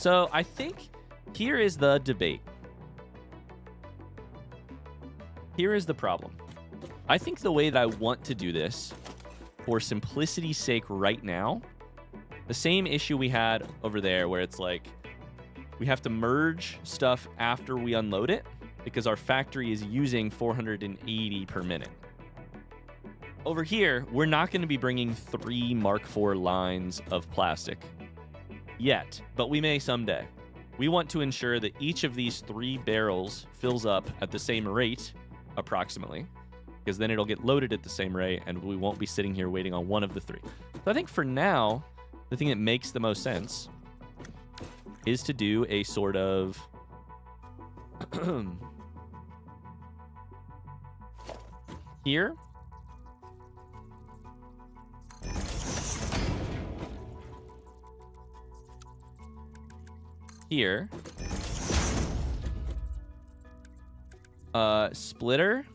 So I think here is the debate. Here is the problem. I think the way that I want to do this, for simplicity's sake right now, the same issue we had over there where it's like we have to merge stuff after we unload it because our factory is using 480 per minute. Over here, we're not going to be bringing 3 Mark IV lines of plastic yet, but we may someday. We want to ensure that each of these 3 barrels fills up at the same rate, approximately, because then it'll get loaded at the same rate and we won't be sitting here waiting on one of the 3. So I think for now, the thing that makes the most sense is to do a sort of here. Here. Splitter.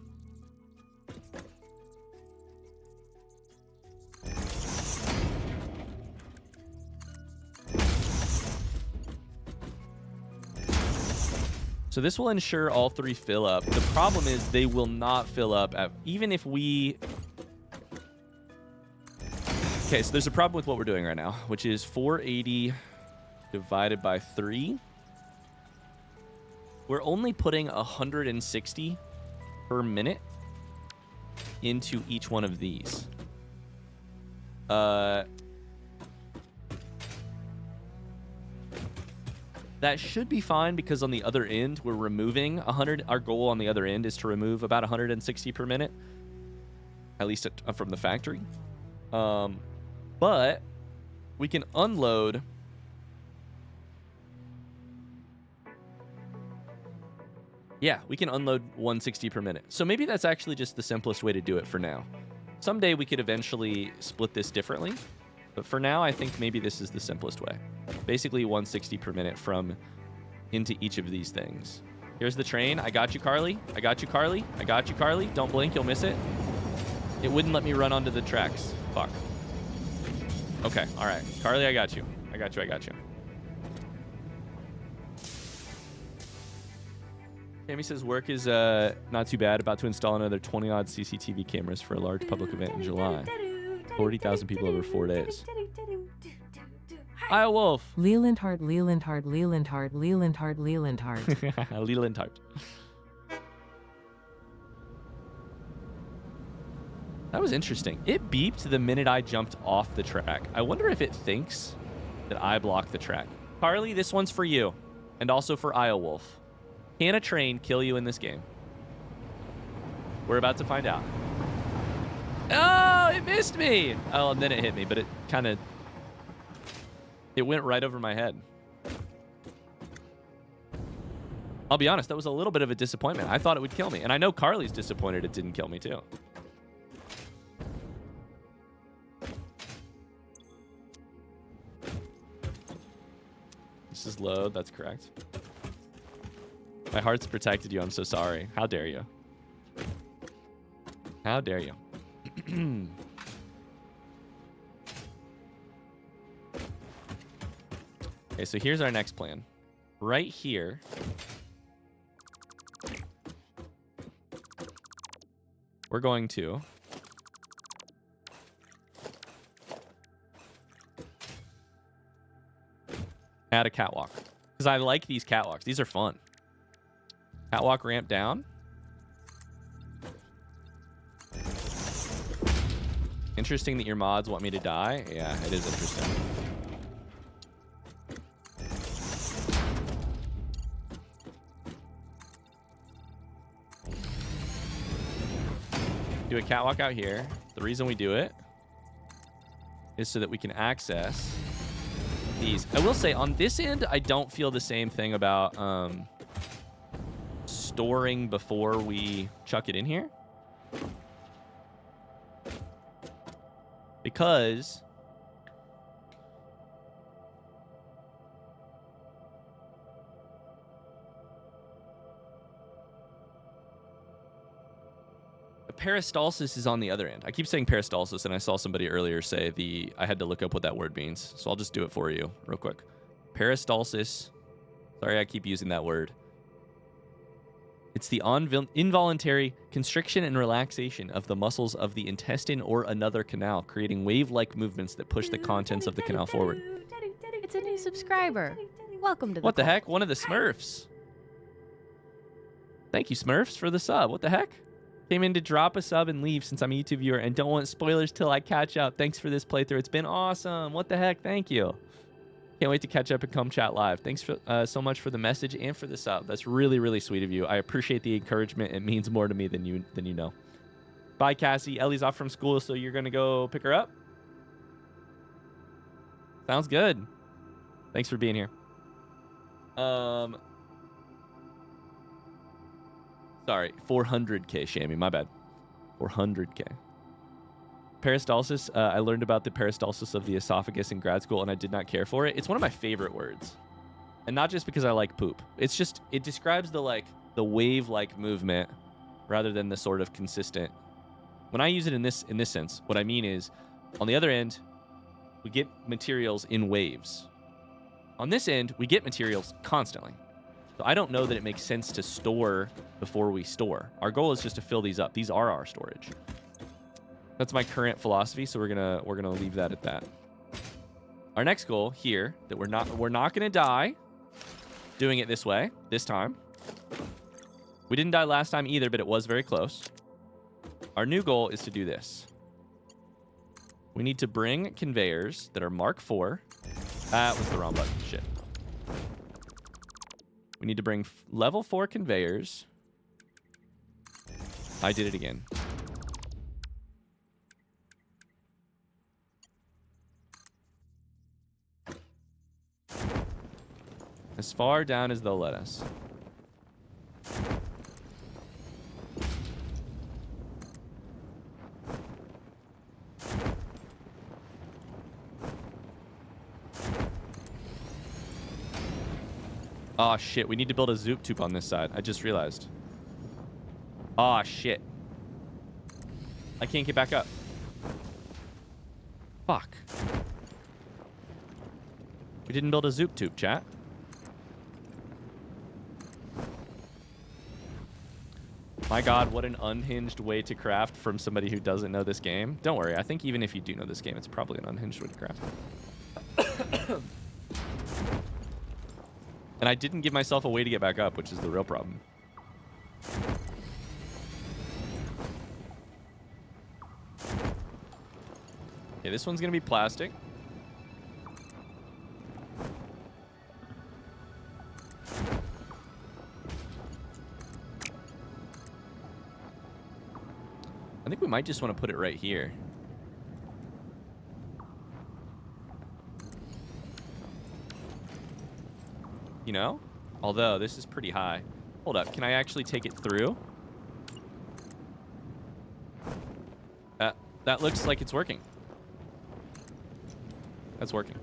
So this will ensure all 3 fill up. The problem is they will not fill up even if we... Okay, so there's a problem with what we're doing right now, which is 480 divided by 3. We're only putting 160 per minute into each one of these. That should be fine because on the other end, we're removing 100. Our goal on the other end is to remove about 160 per minute, at least from the factory. But we can unload. Yeah, we can unload 160 per minute. So maybe that's actually just the simplest way to do it for now. Someday we could eventually split this differently. But for now, I think maybe this is the simplest way. Basically 160 per minute from into each of these things. Here's the train. I got you, Carly. I got you, Carly. I got you, Carly. Don't blink. You'll miss it. It wouldn't let me run onto the tracks. Fuck. Okay. All right. Carly, I got you. I got you. I got you. Tammy says work is not too bad. About to install another 20-odd CCTV cameras for a large public event in July. 40,000 people over 4 days. Iowa Wolf. Lelandhart, Lelandhart, Lelandhart, Lelandhart, Lelandhart. Lelandhart. That was interesting. It beeped the minute I jumped off the track. I wonder if it thinks that I blocked the track. Carly, this one's for you. And also for Iowa Wolf. Can a train kill you in this game? We're about to find out. Oh, it missed me. Oh, and then it hit me, but it kind of... It went right over my head. I'll be honest, that was a little bit of a disappointment. I thought it would kill me. And I know Carly's disappointed it didn't kill me, too. This is load. That's correct. My heart's protected you. I'm so sorry. How dare you? How dare you? Okay, so here's our next plan. Right here, we're going to add a catwalk. Because I like these catwalks. These are fun. Catwalk ramp down. Interesting that your mods want me to die. Yeah, it is interesting. Do a catwalk out here. The reason we do it is so that we can access these. I will say on this end, I don't feel the same thing about storing before we chuck it in here. Because the peristalsis is on the other end. I keep saying peristalsis, and I saw somebody earlier say I had to look up what that word means. So I'll just do it for you real quick. Peristalsis. Sorry, I keep using that word. It's the involuntary constriction and relaxation of the muscles of the intestine or another canal, creating wave-like movements that push the contents of the canal forward. It's a new subscriber. Welcome to the What the cult. heck? One of the Smurfs. Thank you, Smurfs, for the sub. What the heck? Came in to drop a sub and leave since I'm a YouTube viewer and don't want spoilers till I catch up. Thanks for this playthrough. It's been awesome. What the heck? Thank you. Can't wait to catch up and come chat live. Thanks for, so much for the message and for the sub. That's really, really sweet of you. I appreciate the encouragement. It means more to me than you know. Bye, Cassie. Ellie's off from school, so you're going to go pick her up? Sounds good. Thanks for being here. Sorry, 400K, Shammy. My bad. 400K. Peristalsis. I learned about the peristalsis of the esophagus in grad school, and I did not care for it. It's one of my favorite words, and not just because I like poop. It's just it describes the wave-like movement rather than the sort of consistent. When I use it in this sense, what I mean is, on the other end, we get materials in waves. On this end, we get materials constantly. So I don't know that it makes sense to store before we store. Our goal is just to fill these up. These are our storage. That's my current philosophy, so we're gonna leave that at that. Our next goal here, that we're not gonna die doing it this way this time. We didn't die last time either, but it was very close. Our new goal is to do this. We need to bring conveyors that are Mark IV. That was the wrong button. Shit. We need to bring level 4 conveyors. I did it again. As far down as they'll let us. Aw, shit. We need to build a zoop tube on this side. I just realized. Aw, shit. I can't get back up. Fuck. We didn't build a zoop tube, chat. My god, what an unhinged way to craft from somebody who doesn't know this game. Don't worry, I think even if you do know this game, it's probably an unhinged way to craft. And I didn't give myself a way to get back up, which is the real problem. Okay, this one's gonna be plastic. I think we might just want to put it right here. You know? Although, this is pretty high. Hold up, can I actually take it through? That looks like it's working. That's working.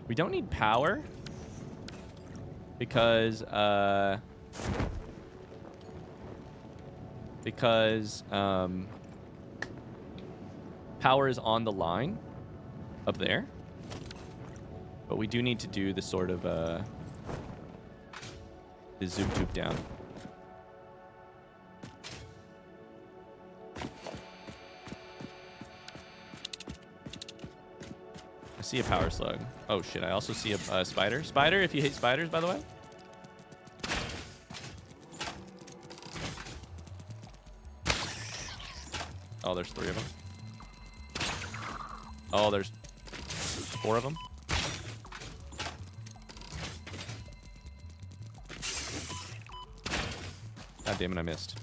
We don't need power. Because power is on the line up there. But we do need to do the sort of the zoop tube down. I see a power slug. Oh shit, I also see a spider. Spider, if you hate spiders, by the way. Oh, there's 3 of them. Oh, there's 4 of them. God damn it, I missed.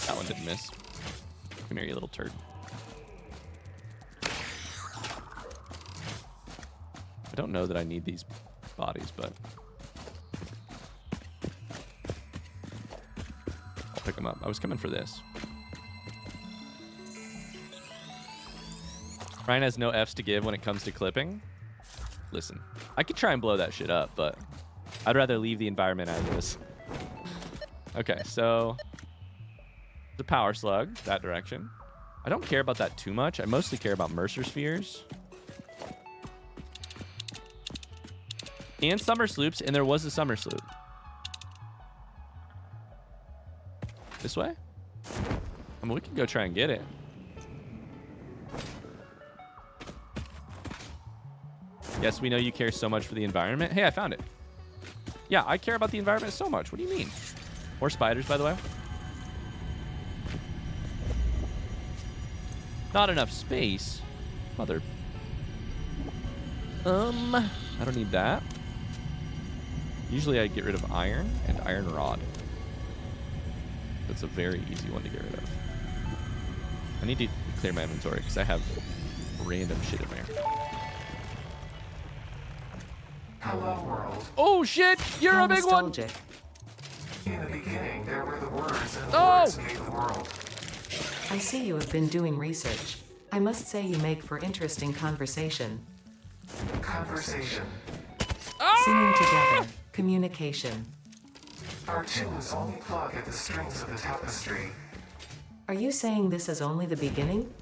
That one didn't miss. Come here, you little turd. I don't know that I need these bodies, but I'll pick them up. I was coming for this. Ryan has no Fs to give when it comes to clipping. Listen, I could try and blow that shit up, but I'd rather leave the environment as is. Okay, so the power slug, that direction. I don't care about that too much. I mostly care about Mercer spheres. And summer sloops, and there was a summer sloop. This way? I mean, we can go try and get it. Yes, we know you care so much for the environment. Hey, I found it. Yeah, I care about the environment so much. What do you mean? More spiders, by the way. Not enough space. Mother. I don't need that. Usually I get rid of iron and iron rod. That's a very easy one to get rid of. I need to clear my inventory because I have random shit in there. Hello, world. Oh shit! You're How a big one! nostalgic. In the beginning, there were the words, and the Oh! words made the world. I see you have been doing research. I must say you make for interesting conversation. Conversation. Singing together. Communication. Our tunes only plug at the strings of the tapestry. Are you saying this is only the beginning?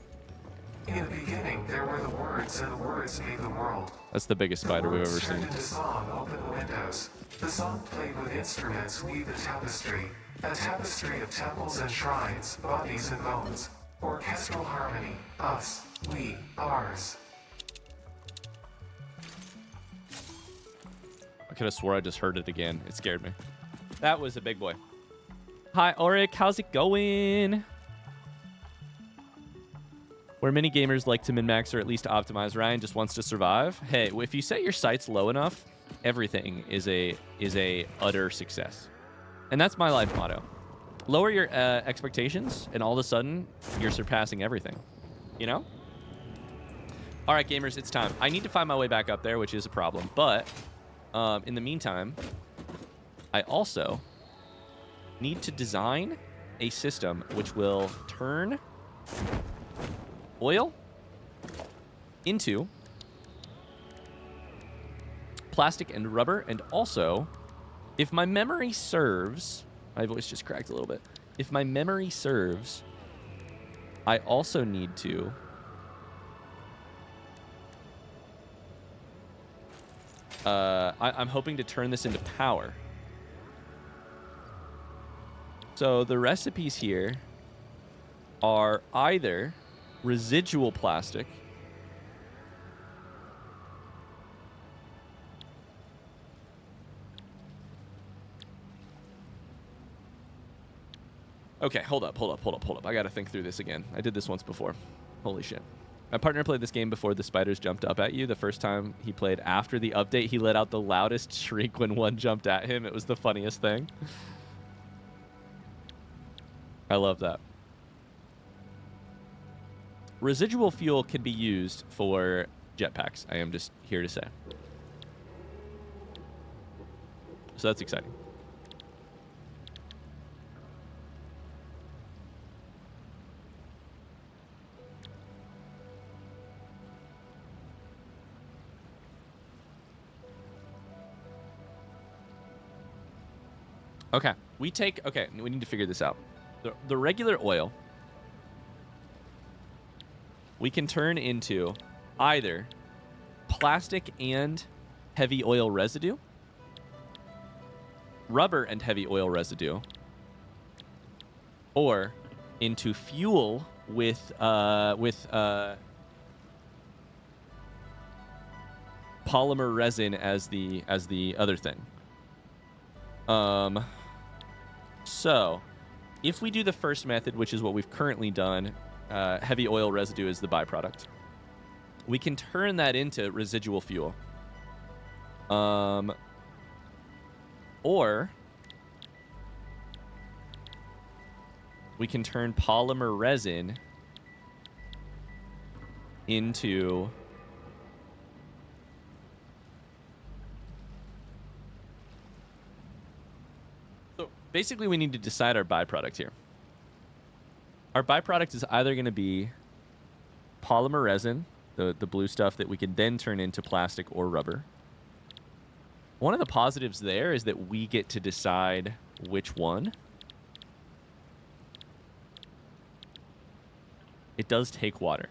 In the beginning, there were the words, and the words made the world. That's the biggest spider we've ever Turned seen. into song, open the windows. The song played with instruments, weave the tapestry. A tapestry of temples and shrines, bodies and bones. Orchestral harmony. Us. We. Ours. I could have swore I just heard it again. It scared me. That was a big boy. Hi, Auric. How's it going? Where many gamers like to min-max or at least optimize, Ryan just wants to survive. Hey, if you set your sights low enough, everything is a utter success. And that's my life motto. Lower your expectations, and all of a sudden, you're surpassing everything. You know? All right, gamers, it's time. I need to find my way back up there, which is a problem. But in the meantime, I also need to design a system which will turn oil into plastic and rubber, and also, if my memory serves, my voice just cracked a little bit. If my memory serves, I also need to I'm hoping to turn this into power. So the recipes here are either residual plastic Okay, hold up. I gotta think through this again. I did this once before. Holy shit. My partner played this game before the spiders jumped up at you. The first time he played after the update, he let out the loudest shriek when one jumped at him. It was the funniest thing. I love that. Residual fuel can be used for jetpacks. I am just here to say. So that's exciting. Okay, we need to figure this out. The regular oil, we can turn into either plastic and heavy oil residue, rubber and heavy oil residue, or into fuel with polymer resin as the other thing. So, if we do the first method, which is what we've currently done, heavy oil residue is the byproduct. We can turn that into residual fuel. Or we can turn polymer resin into basically, we need to decide our byproduct here. Our byproduct is either going to be polymer resin, the blue stuff that we can then turn into plastic or rubber. One of the positives there is that we get to decide which one. It does take water.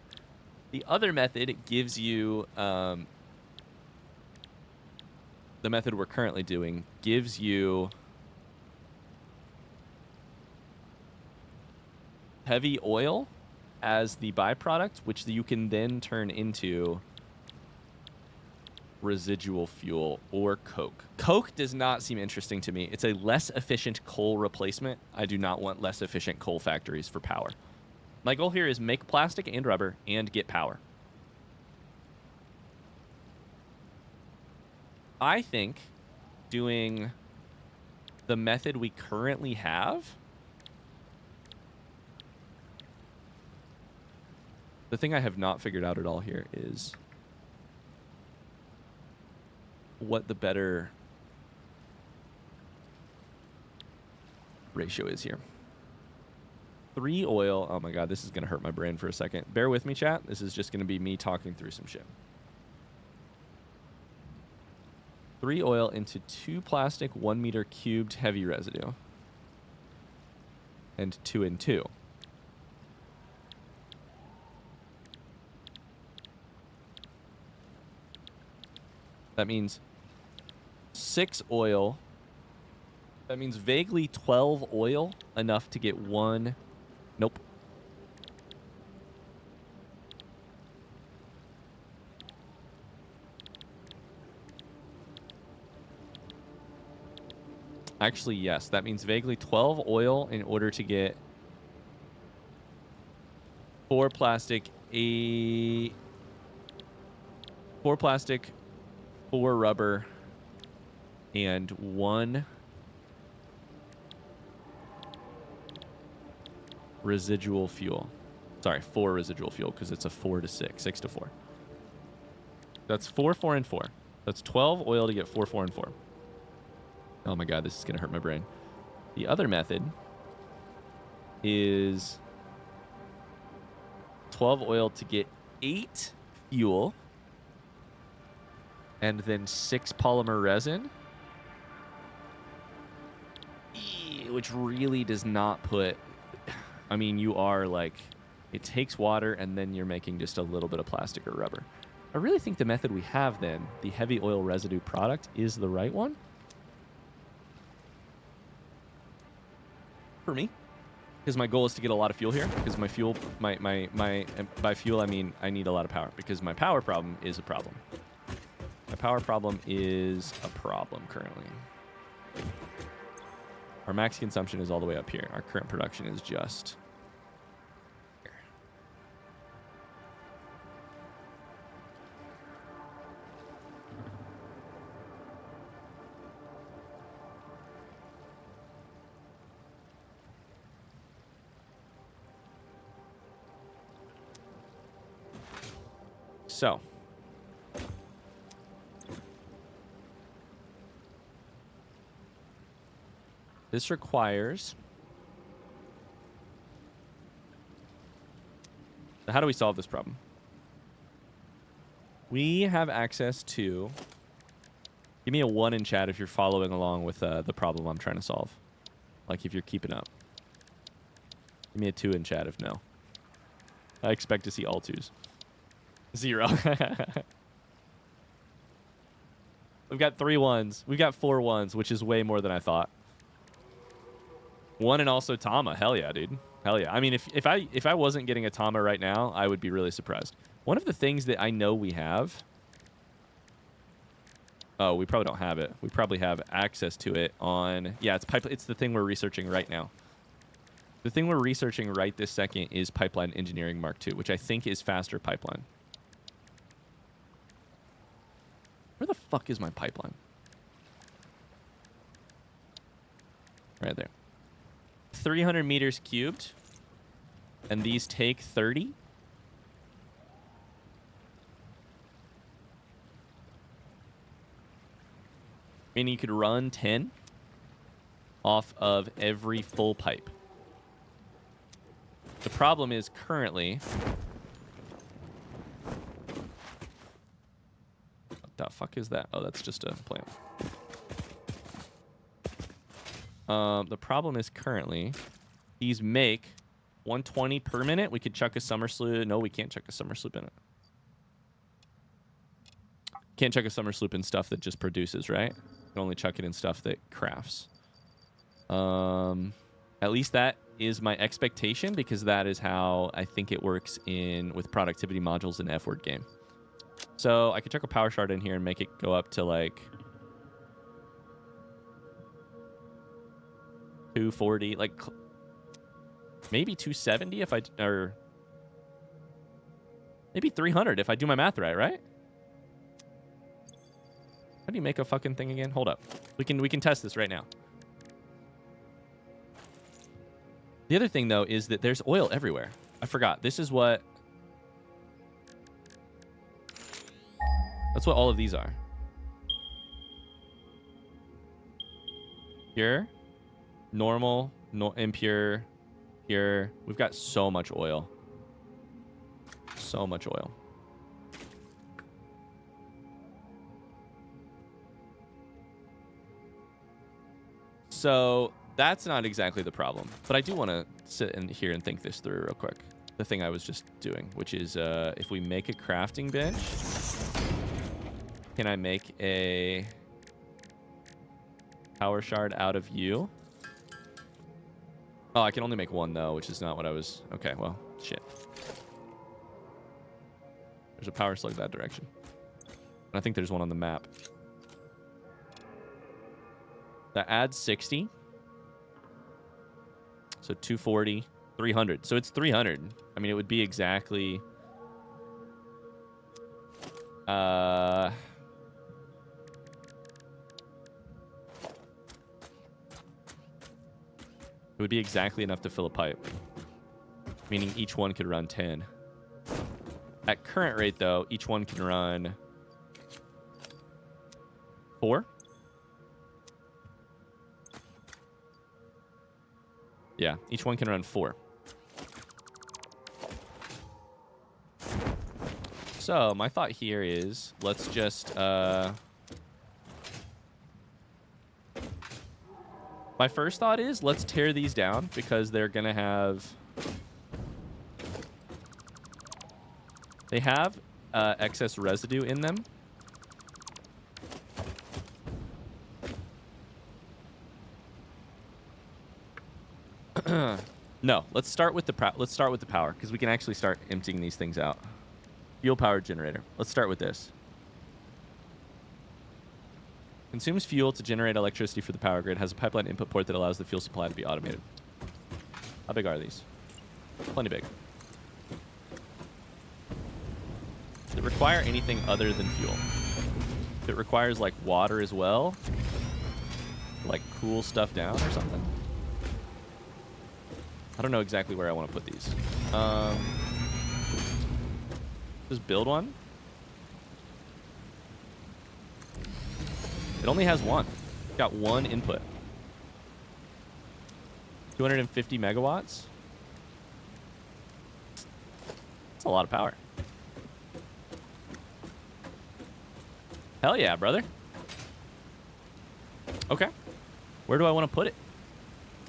The other method gives you the the method we're currently doing gives you heavy oil as the byproduct, which you can then turn into residual fuel or coke. Coke does not seem interesting to me. It's a less efficient coal replacement. I do not want less efficient coal factories for power. My goal here is make plastic and rubber and get power. I think doing the method we currently have, the thing I have not figured out at all here is what the better ratio is here. 3 oil. Oh my god, this is going to hurt my brain for a second. Bear with me, chat. This is just going to be me talking through some shit. 3 oil into 2 plastic 1 meter cubed heavy residue. And 2 and 2. That means 6 oil. That means vaguely 12 oil, enough to get 1. Nope. Actually, yes. That means vaguely 12 oil in order to get 4 plastic, 4 rubber, and 1 residual fuel. Sorry, 4 residual fuel, because it's a 4 to 6, 6 to 4. That's 4, 4, and 4. That's 12 oil to get 4, 4, and 4. Oh my god, this is going to hurt my brain. The other method is 12 oil to get 8 fuel, and then 6 polymer resin, which really does not put... I mean, you are like... It takes water, and then you're making just a little bit of plastic or rubber. I really think the method we have then, the heavy oil residue product, is the right one. For me. Because my goal is to get a lot of fuel here. Because my fuel... by fuel, I mean I need a lot of power. Because my power problem is a problem. My power problem is a problem currently. Our max consumption is all the way up here. Our current production is just here. So, this requires... So how do we solve this problem? We have access to... Give me a 1 in chat if you're following along with the problem I'm trying to solve. Like if you're keeping up. Give me a 2 in chat if no. I expect to see all 2s. 0. We've got 3 1s. We've got 4 1s, which is way more than I thought. 1 and also Tama. Hell yeah, dude. Hell yeah. I mean, if I wasn't getting a Tama right now, I would be really surprised. One of the things that I know we have... Oh, we probably don't have it. We probably have access to it on... Yeah, it's the thing we're researching right now. The thing we're researching right this second is Pipeline Engineering Mark II, which I think is faster pipeline. Where the fuck is my pipeline? Right there. 300 meters cubed. And these take 30. And you could run 10 off of every full pipe. The problem is currently... What the fuck is that? Oh, that's just a plant. The problem is currently these make 120 per minute. We could chuck a summer sloop. No, we can't chuck a summer sloop in it. Can't chuck a summer sloop in stuff that just produces, right? You can only chuck it in stuff that crafts. At least that is my expectation, because that is how I think it works with productivity modules in F-word game. So I could chuck a power shard in here and make it go up to like 240, like maybe 270 if or maybe 300 if I do my math right? How do you make a fucking thing again? Hold up. We can test this right now. The other thing, though, is that there's oil everywhere. I forgot. This is what... That's what all of these are. Pure, normal, impure, pure. We've got so much oil. So much oil. So that's not exactly the problem, but I do want to sit in here and think this through real quick. The thing I was just doing, which is if we make a crafting bench, can I make a power shard out of you? Oh, I can only make one though, which is not what I was... Okay, well, shit. There's a power slug that direction. And I think there's one on the map. That adds 60. So 240, 300. So it's 300. I mean, it would be exactly... It would be exactly enough to fill a pipe. Meaning each one could run 10. At current rate, though, each one can run 4. Yeah, each one can run 4. So my thought here is, let's just... My first thought is, let's tear these down, because they're going to have... They have excess residue in them. No, let's start with the power, because we can actually start emptying these things out. Fuel powered generator. Let's start with this. Consumes fuel to generate electricity for the power grid. Has a pipeline input port that allows the fuel supply to be automated. How big are these? Plenty big. Does it require anything other than fuel? If it requires like water as well, like cool stuff down or something. I don't know exactly where I want to put these. Just build one. It only has one. It's got one input. 250 megawatts. That's a lot of power. Hell yeah, brother. Okay. Where do I want to put it?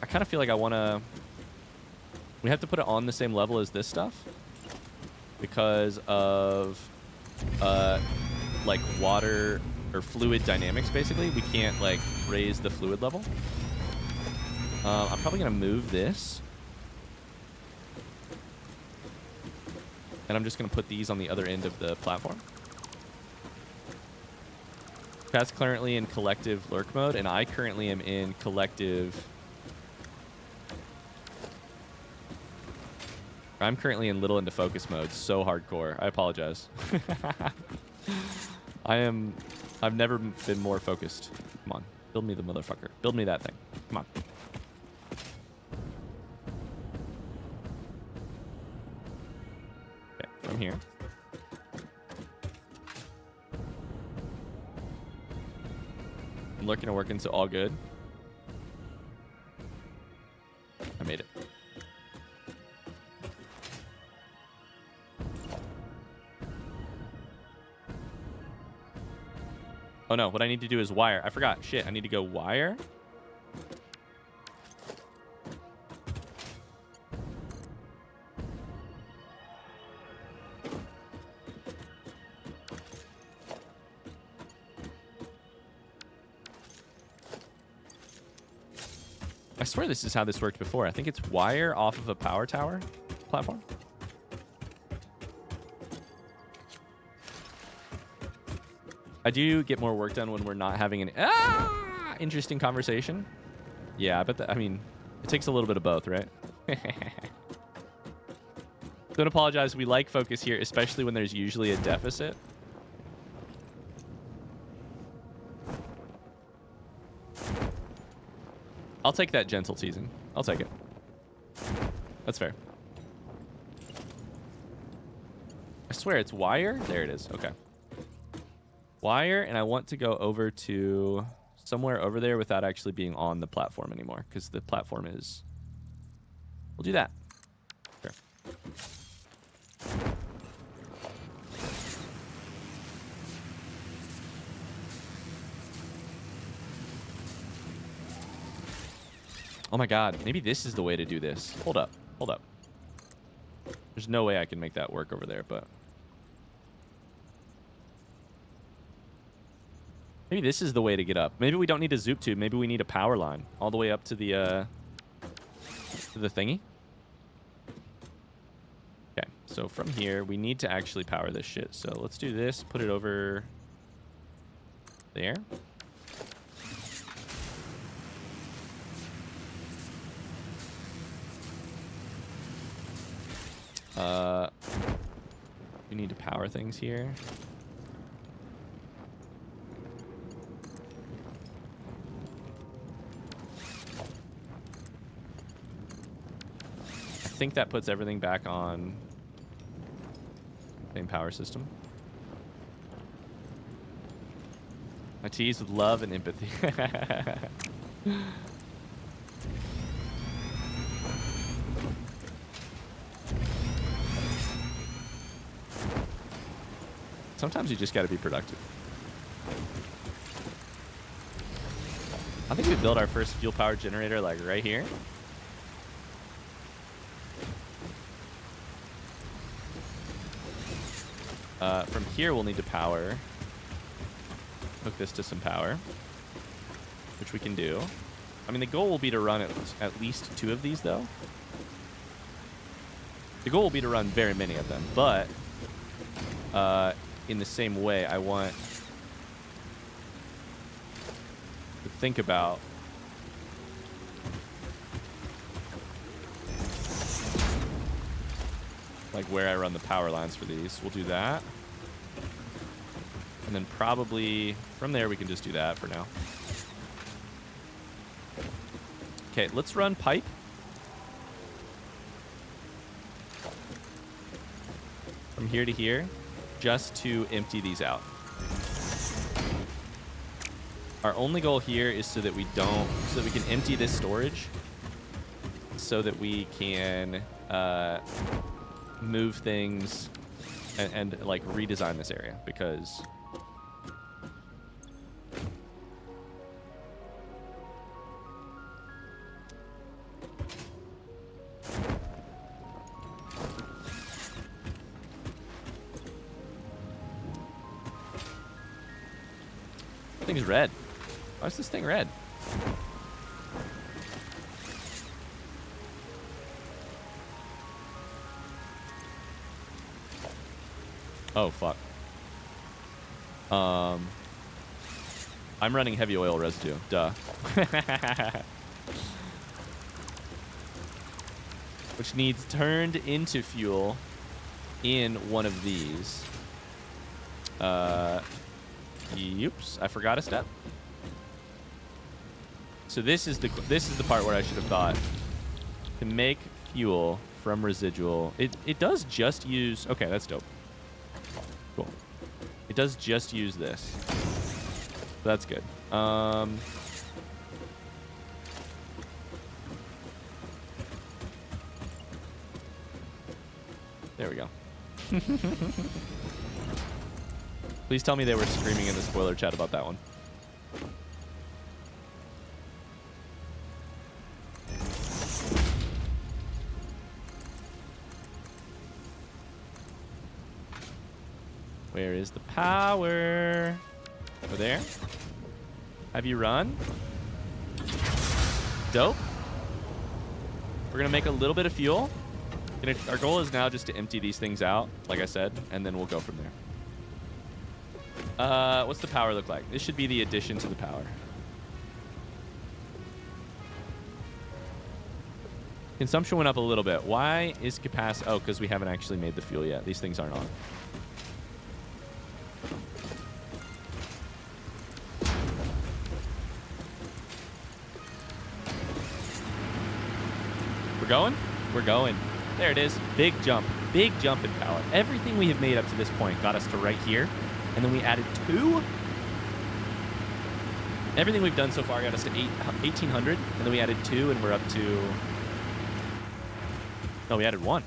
I kind of feel like I want to... We have to put it on the same level as this stuff because of like water or fluid dynamics. Basically, we can't like raise the fluid level. I'm probably gonna move this, and I'm just gonna put these on the other end of the platform. Pat's currently in collective lurk mode, and I currently am in collective. I'm currently in little into focus mode. So hardcore. I apologize. I've never been more focused. Come on. Build me the motherfucker. Build me that thing. Come on. Okay, from here. I'm lurking and working, so all good. I made it. Oh no, what I need to do is wire. I forgot. Shit, I need to go wire. swear this is how this worked before. I think it's wire off of a power tower platform. I do get more work done when we're not having an interesting conversation. Yeah, but I mean, it takes a little bit of both, right? Don't apologize. We like focus here, especially when there's usually a deficit. I'll take that gentle teasing. I'll take it. That's fair. I swear it's wire. There it is. Okay. Wire, and I want to go over to somewhere over there without actually being on the platform anymore, because the platform is... We'll do that. Sure. Oh my god, maybe this is the way to do this. Hold up, hold up. There's no way I can make that work over there, but... Maybe this is the way to get up. Maybe we don't need a zoop tube. Maybe we need a power line all the way up to the thingy. Okay, so from here, we need to actually power this shit. So let's do this, put it over there. We need to power things here. I think that puts everything back on same power system. I tease with love and empathy. Sometimes you just got to be productive. I think we built our first fuel power generator like right here. From here, we'll need to power. Hook this to some power, which we can do. I mean, the goal will be to run at least 2 of these, though. The goal will be to run very many of them, but in the same way, I want to think about like where I run the power lines for these. We'll do that. And then probably from there, we can just do that for now. Okay, let's run pipe. From here to here, just to empty these out. Our only goal here is so that we can empty this storage so that we can move things and like redesign this area, because this thing's red. Why is this thing red? Oh, fuck. I'm running heavy oil residue. Duh. Which needs turned into fuel in one of these. Oops, I forgot a step. So this is the part where I should have thought. To make fuel from residual, it does just use. Okay, that's dope. Cool. It does just use this. That's good. There we go. Please tell me they were screaming in the spoiler chat about that one. Where is the power? Over there. Have you run? Dope. We're going to make a little bit of fuel. Our goal is now just to empty these things out, like I said, and then we'll go from there. What's the power look like? This should be the addition to the power. Consumption went up a little bit. Why is capacity? Oh, because we haven't actually made the fuel yet. These things aren't on. We're going? We're going. There it is. Big jump. Big jump in power. Everything we have made up to this point got us to right here. And then we added 2. Everything we've done so far got us to 1,800. And then we added 2, and we're up to... No, we added 1.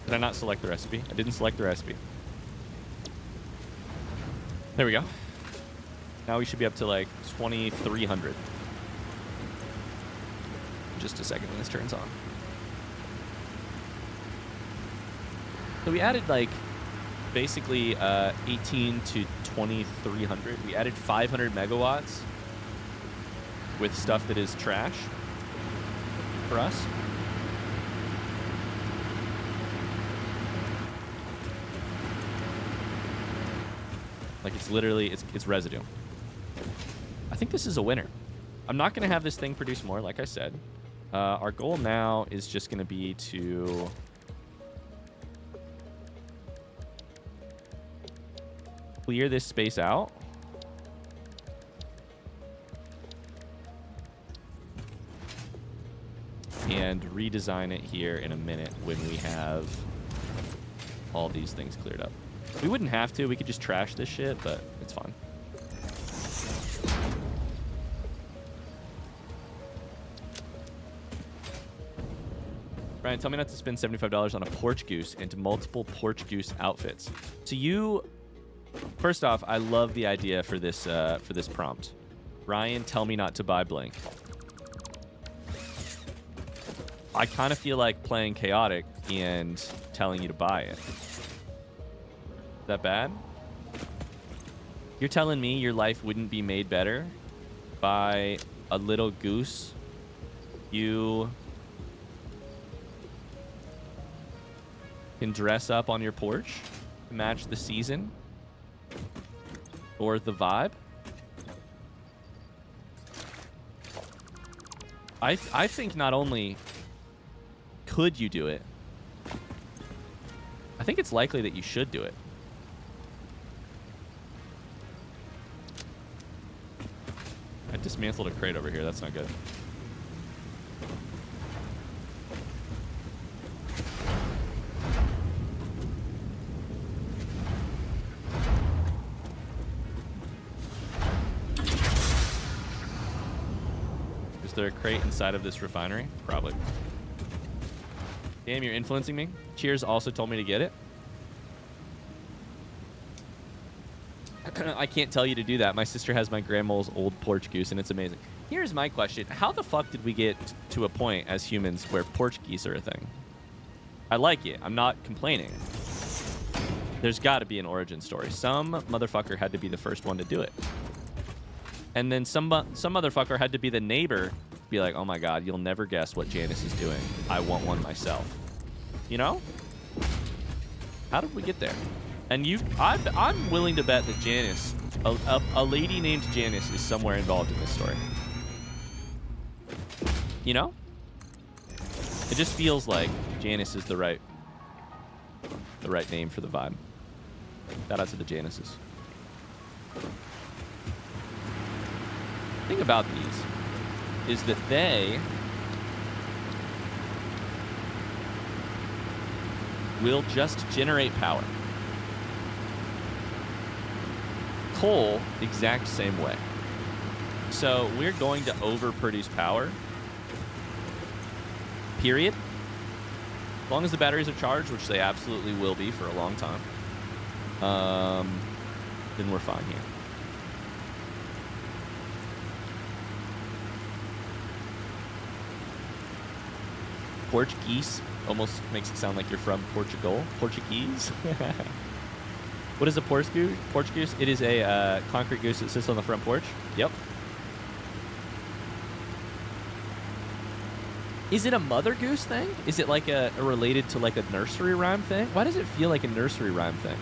Did I not select the recipe? I didn't select the recipe. There we go. Now we should be up to like 2,300. Just a second when this turns on. So we added like basically 18 to 2,300. We added 500 megawatts with stuff that is trash for us. Like it's literally, it's residue. I think this is a winner. I'm not going to have this thing produce more, like I said. Our goal now is just going to be to... clear this space out. And redesign it here in a minute when we have all these things cleared up. We wouldn't have to. We could just trash this shit, but it's fine. Brian, tell me not to spend $75 on a porch goose and multiple porch goose outfits. So you... First off, I love the idea for this prompt. Ryan, tell me not to buy blank. I kind of feel like playing chaotic and telling you to buy it. Is that bad? You're telling me your life wouldn't be made better by a little goose you can dress up on your porch to match the season? Or the vibe? I think not only could you do it, I think it's likely that you should do it. I dismantled a crate over here. That's not good. Is there a crate inside of this refinery? Probably. Damn, you're influencing me. Cheers also told me to get it. I can't tell you to do that. My sister has my grandma's old porch goose, and it's amazing. Here's my question. How the fuck did we get to a point as humans where porch geese are a thing? I like it. I'm not complaining. There's got to be an origin story. Some motherfucker had to be the first one to do it. And then some motherfucker had to be the neighbor, be like, oh my god, you'll never guess what Janice is doing. I want one myself. You know? How did we get there? And I'm willing to bet that Janice, a lady named Janice, is somewhere involved in this story. You know? It just feels like Janice is the right name for the vibe. Shout out to the Janices. The thing about these is that they will just generate power. Coal, exact same way. So we're going to overproduce power. Period. As long as the batteries are charged, which they absolutely will be for a long time, then we're fine here. Portuguese almost makes it sound like you're from Portugal. Portuguese. What is a porch goose? It is a concrete goose that sits on the front porch. Yep. Is it a mother goose thing? Is it like a related to like a nursery rhyme thing? Why does it feel like a nursery rhyme thing?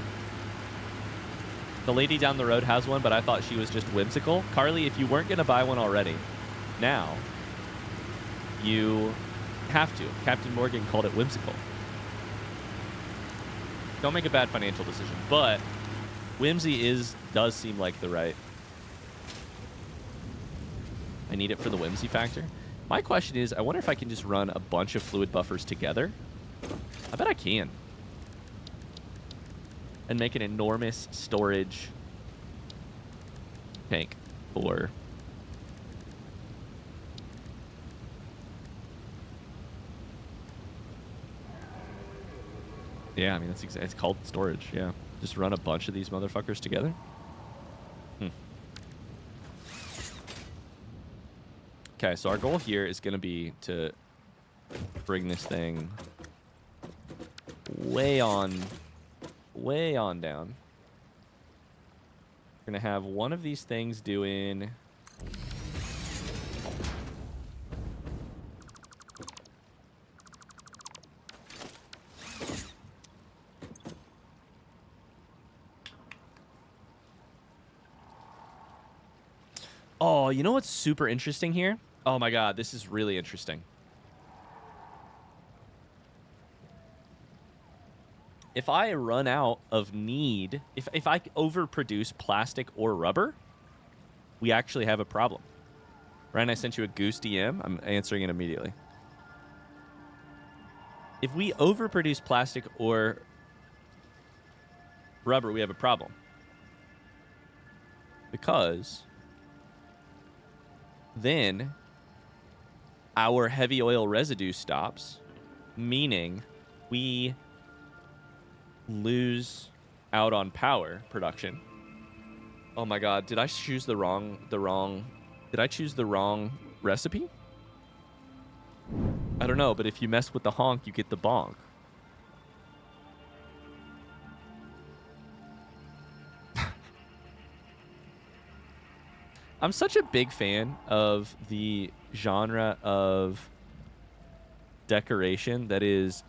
The lady down the road has one, but I thought she was just whimsical. Carly, if you weren't going to buy one already, now you have to. Captain Morgan called it whimsical. Don't make a bad financial decision, but whimsy does seem like the right. I need it for the whimsy factor. My question is, I wonder if I can just run a bunch of fluid buffers together. I bet I can. And make an enormous storage tank for... Yeah, I mean, it's called storage, yeah. Just run a bunch of these motherfuckers together. Okay, so our goal here is going to be to bring this thing way on down. We're going to have one of these things doing... Oh, you know what's super interesting here? Oh my god, this is really interesting. If I run out of need, if I overproduce plastic or rubber, we actually have a problem. Ryan, I sent you a goose DM. I'm answering it immediately. If we overproduce plastic or rubber, we have a problem. Because then our heavy oil residue stops, meaning we lose out on power production. Oh my god, did I choose the wrong did I choose the wrong recipe? I don't know, but if you mess with the honk, you get the bonk. I'm such a big fan of the genre of decoration that is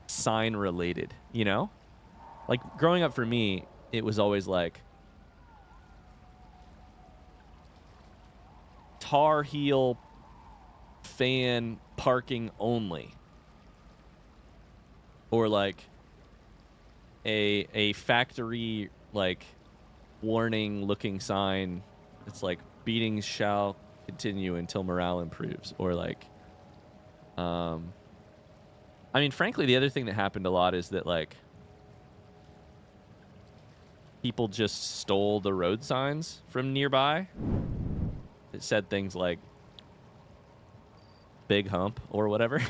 sign related, you know? Like growing up for me, it was always like Tar Heel fan parking only. Or like a factory like warning looking sign. It's like beatings shall continue until morale improves, or like I mean, frankly, the other thing that happened a lot is that like people just stole the road signs from nearby. It said things like big hump or whatever.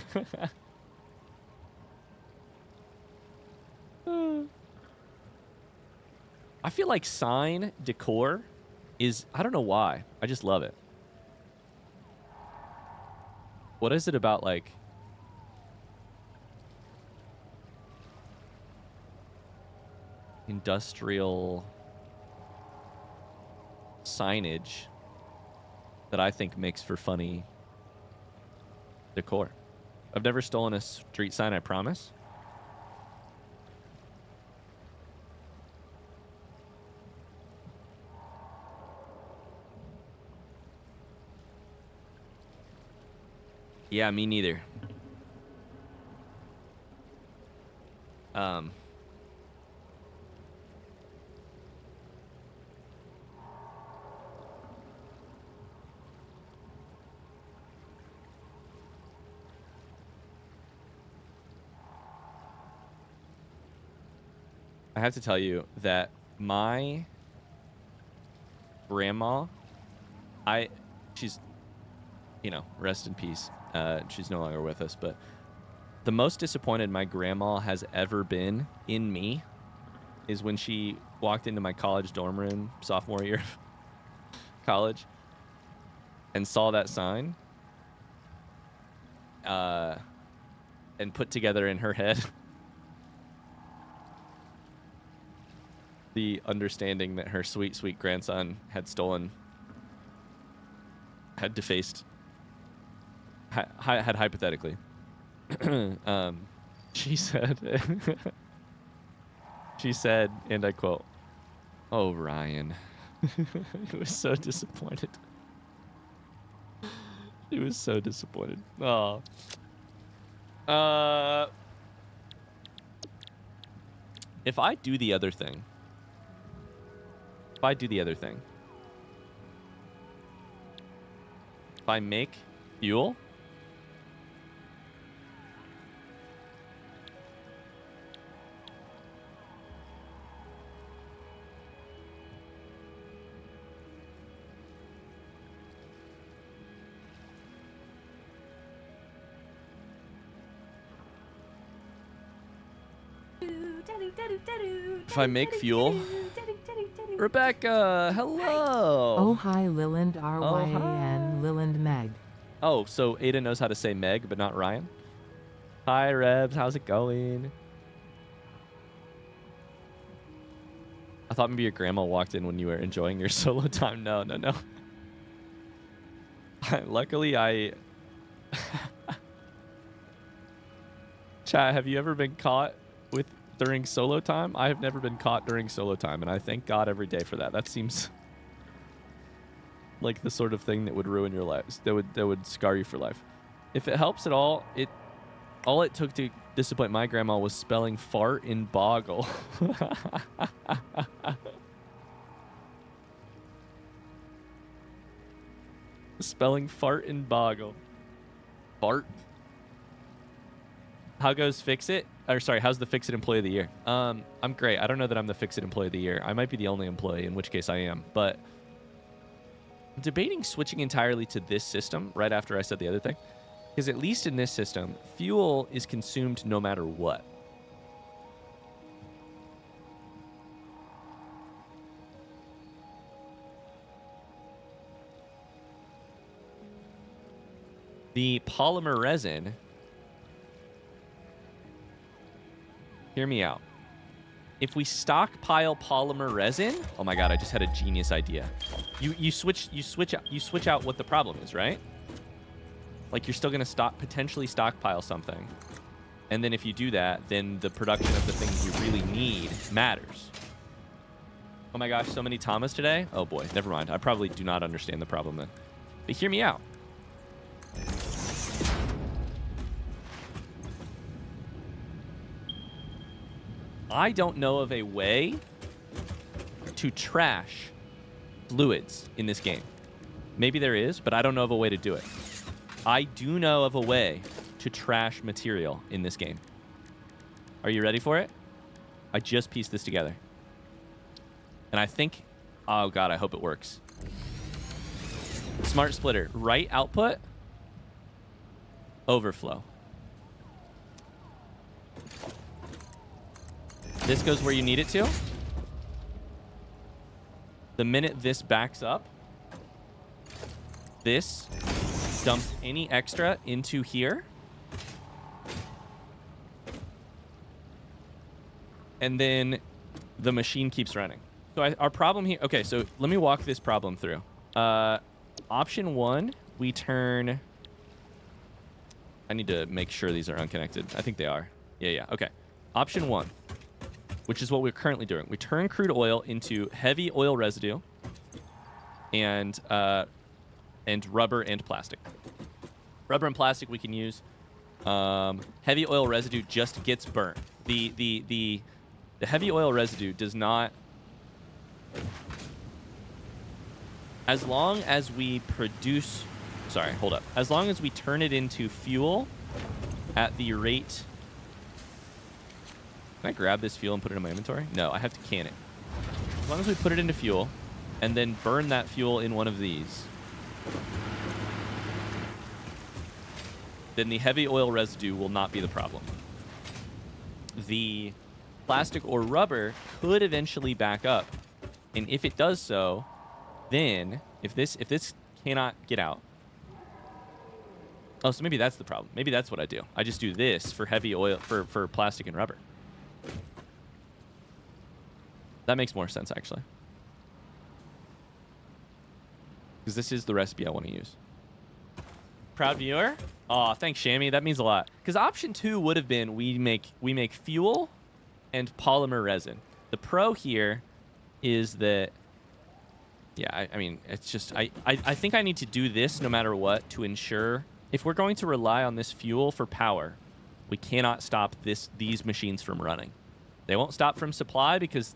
I feel like sign decor is, I don't know why. I just love it. What is it about like industrial signage that I think makes for funny decor? I've never stolen a street sign, I promise. Yeah, me neither. I have to tell you that my grandma, she's, you know, rest in peace. She's no longer with us, but the most disappointed my grandma has ever been in me is when she walked into my college dorm room sophomore year of college and saw that sign and put together in her head the understanding that her sweet, sweet grandson had defaced, had hypothetically. She said, she said, and I quote, "Oh, Ryan." He was so disappointed. He was so disappointed. Oh. If I do the other thing, if I make fuel, Rebecca, hello. Oh, hi, Liland, hi. RYAN, Liland Meg. Oh, so Ada knows how to say Meg, but not Ryan? Hi, Rebs. How's it going? I thought maybe your grandma walked in when you were enjoying your solo time. No. Luckily, I... Chat, have you ever been caught during solo time? I have never been caught during solo time, and I thank God every day for that. That seems like the sort of thing that would ruin your life. That would scar you for life. If it helps at all, all it took to disappoint my grandma was spelling fart in boggle. Spelling fart in boggle. Fart. How goes FICSIT? Or sorry, how's the FICSIT Employee of the Year? I'm great. I don't know that I'm the FICSIT Employee of the Year. I might be the only employee, in which case I am. But I'm debating switching entirely to this system right after I said the other thing. Because at least in this system, fuel is consumed no matter what. The polymer resin... Hear me out. If we stockpile polymer resin... Oh my god, I just had a genius idea. You switch out what the problem is, right? Like, you're still going to potentially stockpile something. And then if you do that, then the production of the things you really need matters. Oh my gosh, so many Thomas today? Oh boy, never mind. I probably do not understand the problem then. But hear me out. I don't know of a way to trash fluids in this game. Maybe there is, but I don't know of a way to do it. I do know of a way to trash material in this game. Are you ready for it? I just pieced this together. And I think... Oh, God, I hope it works. Smart splitter. Right output. Overflow. This goes where you need it to. The minute this backs up, this dumps any extra into here. And then the machine keeps running. So our problem here... Okay, so let me walk this problem through. Option 1, we turn... I need to make sure these are unconnected. I think they are. Yeah. Okay. Option 1, which is what we're currently doing. We turn crude oil into heavy oil residue and rubber and plastic. Rubber and plastic we can use. Heavy oil residue just gets burnt. The heavy oil residue does not... As long as we produce... Sorry, hold up. As long as we turn it into fuel at the rate... Can I grab this fuel and put it in my inventory? No, I have to can it. As long as we put it into fuel and then burn that fuel in one of these, then the heavy oil residue will not be the problem. The plastic or rubber could eventually back up. And if it does so, then if this cannot get out... Oh, so maybe that's the problem. Maybe that's what I do. I just do this for heavy oil, for plastic and rubber. That makes more sense, actually. Because this is the recipe I want to use. Proud viewer? Aw, thanks, Shammy. That means a lot. Because option 2 would have been we make fuel and polymer resin. The pro here is that, yeah, I mean, it's just, I think I need to do this no matter what to ensure, if we're going to rely on this fuel for power, we cannot stop these machines from running. They won't stop from supply because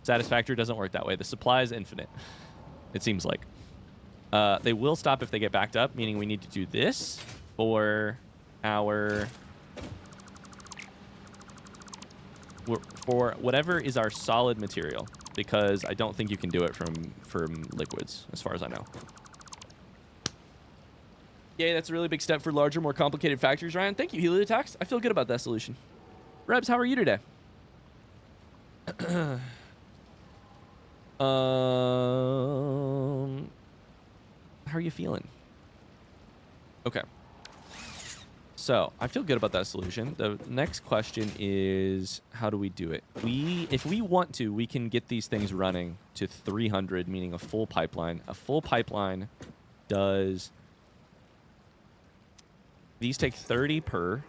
Satisfactory doesn't work that way. The supply is infinite, it seems like. They will stop if they get backed up, meaning we need to do this for our... for whatever is our solid material, because I don't think you can do it from liquids, as far as I know. Yay, that's a really big step for larger, more complicated factories, Ryan. Thank you, Heliotax. I feel good about that solution. Rebs, how are you today? How are you feeling? Okay. So, I feel good about that solution. The next question is, how do we do it? If we want to, we can get these things running to 300, meaning a full pipeline. A full pipeline does... These take 30 per.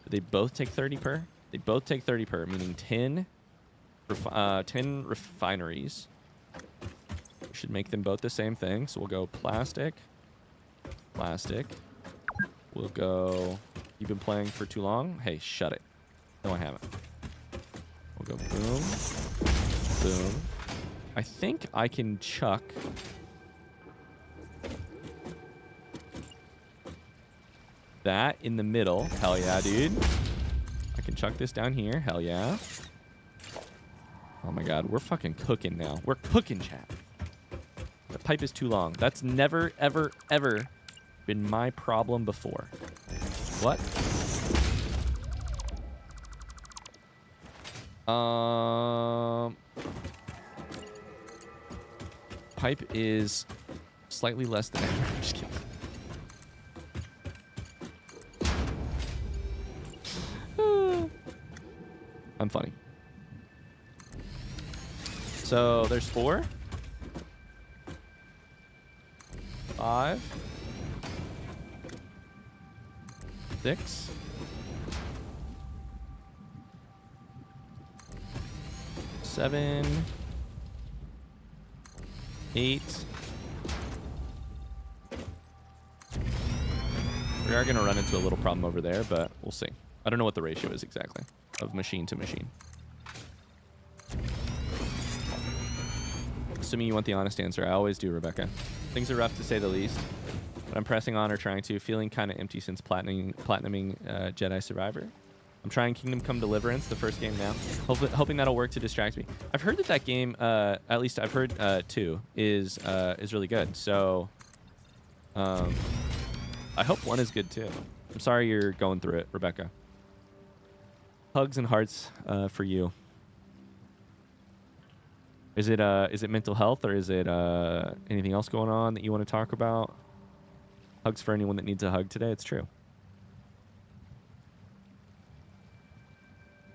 They both take 30 per? They both take 30 per, meaning 10 refineries. We should make them both the same thing. So we'll go plastic, plastic. We'll go... You've been playing for too long? Hey, shut it. No, I haven't. We'll go boom, boom. I think I can chuck... that in the middle. Hell yeah, dude. I can chuck this down here. Hell yeah. Oh my god, we're fucking cooking now. We're cooking, chat. The pipe is too long. That's never, ever, ever been my problem before. What? Pipe is slightly less than ever. I'm just kidding. I'm funny. So there's 4, 5, 6, 7, 8. We are going to run into a little problem over there, but we'll see. I don't know what the ratio is exactly of machine to machine. Assuming you want the honest answer. I always do, Rebecca. Things are rough to say the least, but I'm pressing on or trying to. Feeling kind of empty since platinuming Jedi Survivor. I'm trying Kingdom Come Deliverance, the first game now. Hoping that'll work to distract me. I've heard that game, at least I've heard 2, is really good. So I hope 1 is good too. I'm sorry you're going through it, Rebecca. Hugs and hearts for you. Is it mental health, or is it anything else going on that you want to talk about? Hugs for anyone that needs a hug today. It's true.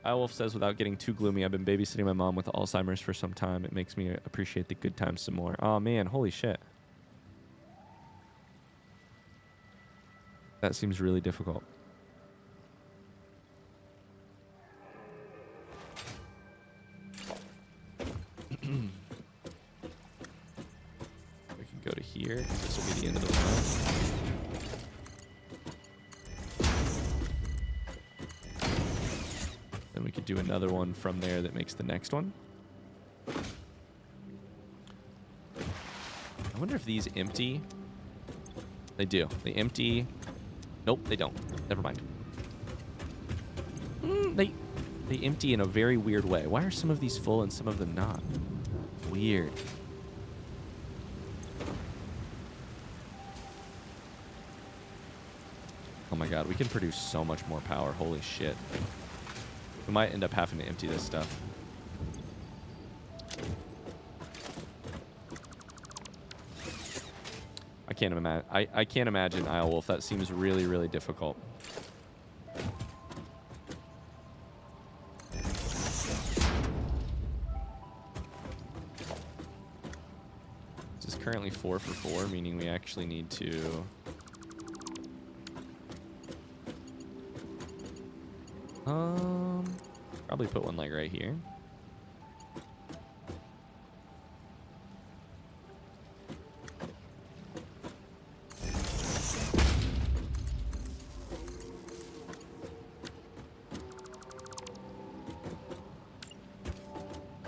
Wolf says, without getting too gloomy, I've been babysitting my mom with Alzheimer's for some time. It makes me appreciate the good times some more. Oh man, holy shit. That seems really difficult. We can go to here. This will be the end of the one. Then we could do another one from there that makes the next one. I wonder if these empty. They do. They empty. Nope, they don't. Never mind. They empty in a very weird way. Why are some of these full and some of them not? Weird. Oh my god, we can produce so much more power. Holy shit. We might end up having to empty this stuff. I can't imagine. I can't imagine Wolf. That seems really, really difficult. currently 4 for 4, meaning we actually need to... Probably put one like right here.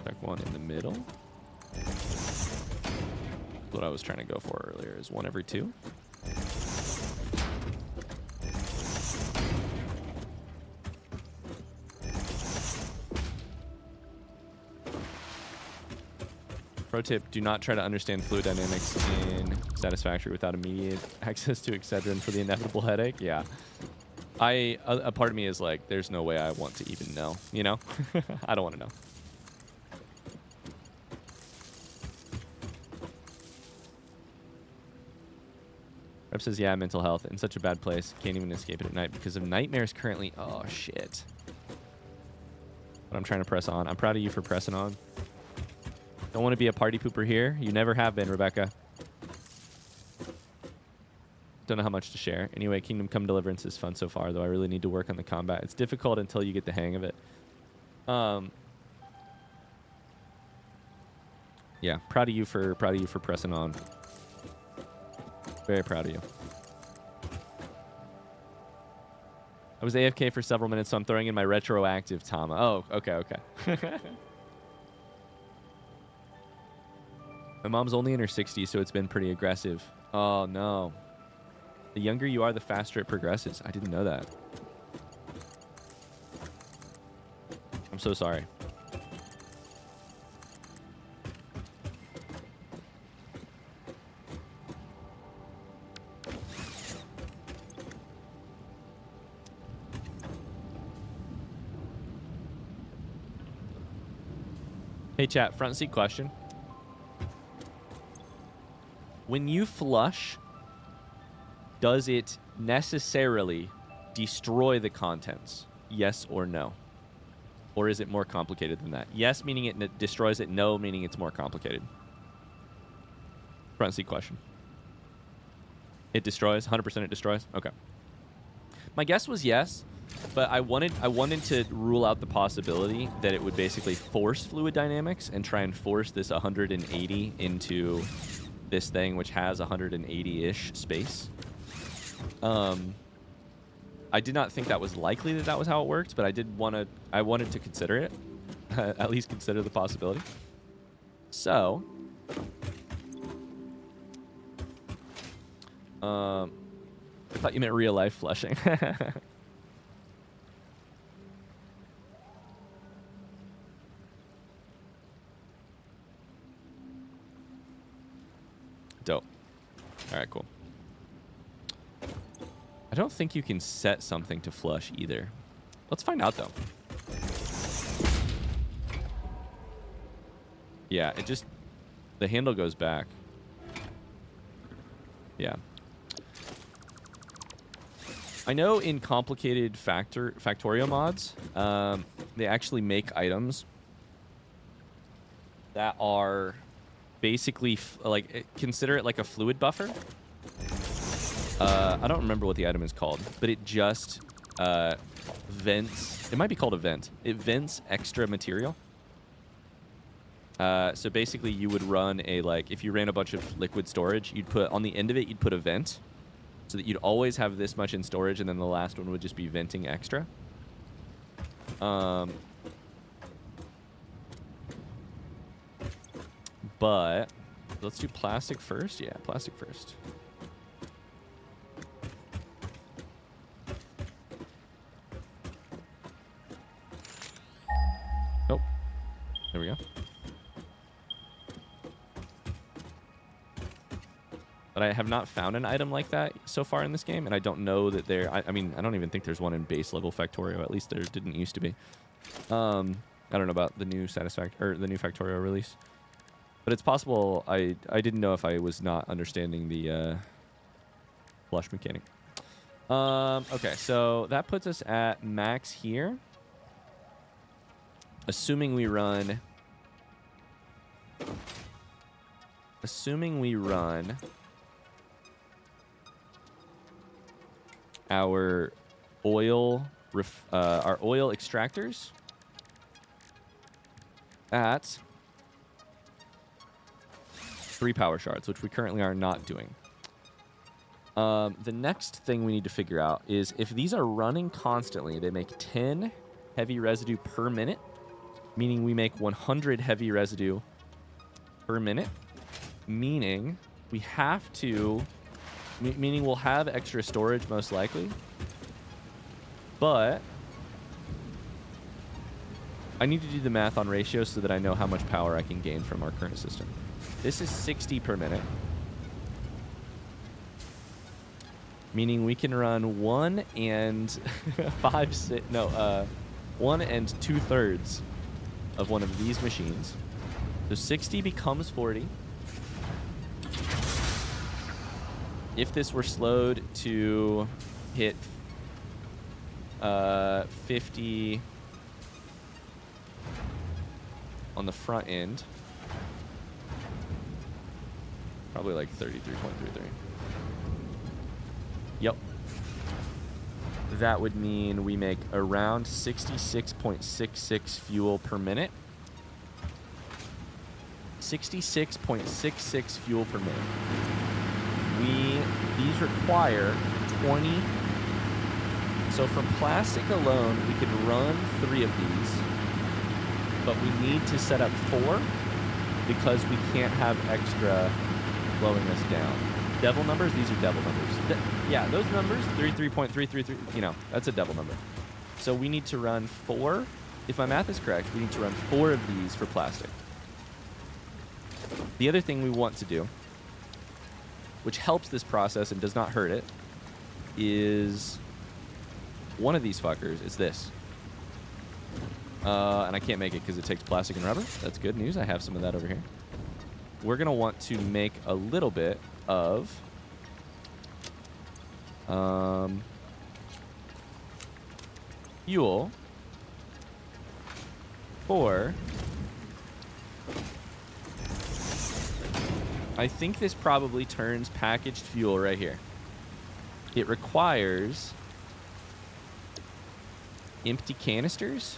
Check one in the middle. What I was trying to go for earlier is 1 every 2. Pro tip, do not try to understand fluid dynamics in Satisfactory without immediate access to Excedrin for the inevitable headache. Yeah. A part of me is like, there's no way I want to even know, you know? I don't want to know. Rep says, yeah, mental health in such a bad place. Can't even escape it at night because of nightmares currently. Oh, shit. But I'm trying to press on. I'm proud of you for pressing on. Don't want to be a party pooper here. You never have been, Rebecca. Don't know how much to share. Anyway, Kingdom Come Deliverance is fun so far, though I really need to work on the combat. It's difficult until you get the hang of it. Yeah, proud of you for pressing on. Very proud of you. I was AFK for several minutes, so I'm throwing in my retroactive Tama. Oh, okay. My mom's only in her 60s, so it's been pretty aggressive. Oh, no. The younger you are, the faster it progresses. I didn't know that. I'm so sorry. Hey, chat, front seat question. When you flush, does it necessarily destroy the contents? Yes or no? Or is it more complicated than that? Yes, meaning it destroys it. No, meaning it's more complicated. Front seat question. It destroys? 100% it destroys? Okay. My guess was yes, but I wanted to rule out the possibility that it would basically force fluid dynamics and try and force this 180 into this thing, which has 180-ish space. I did not think that was likely that was how it worked, but I wanted to consider it. At least consider the possibility. So, I thought you meant real life flushing. Dope. All right, cool. I don't think you can set something to flush either. Let's find out, though. Yeah, it just... The handle goes back. Yeah. I know in complicated Factorio mods, they actually make items that are basically like, consider it like a fluid buffer. I don't remember what the item is called, but it just vents. It might be called a vent. It vents extra material. So basically, you would run a, like, if you ran a bunch of liquid storage, you'd put on the end of it, you'd put a vent, so that you'd always have this much in storage, and then the last one would just be venting extra. But let's do plastic first. Yeah, plastic first. Oh, there we go. But I have not found an item like that so far in this game, and I don't know that there... I mean, I don't even think there's one in base level Factorio. At least there didn't used to be. I don't know about the new the new Factorio release. But it's possible I didn't know if I was not understanding the flush mechanic. Okay, so that puts us at max here. Assuming we run... assuming we run our oil extractors at 3 power shards, which we currently are not doing. The next thing we need to figure out is if these are running constantly, they make 10 heavy residue per minute, meaning we make 100 heavy residue per minute, meaning we have to, meaning we'll have extra storage most likely, but I need to do the math on ratios so that I know how much power I can gain from our current system. This is 60 per minute, meaning we can run 1 and 1 and 2/3 of one of these machines. So 60 becomes 40. If this were slowed to hit 50 on the front end, probably like 33.33. Yep. That would mean we make around 66.66 fuel per minute. 66.66 fuel per minute. These require 20. So from plastic alone, we could run 3 of these, but we need to set up 4 because we can't have extra blowing us down. Devil numbers, these are devil numbers. Yeah, those numbers, 33.333, you know, that's a devil number. So we need to run 4. If my math is correct, we need to run 4 of these for plastic. The other thing we want to do, which helps this process and does not hurt it, is one of these fuckers. It's this. And I can't make it because it takes plastic and rubber. That's good news. I have some of that over here. We're going to want to make a little bit of fuel for... I think this probably turns packaged fuel right here. It requires empty canisters.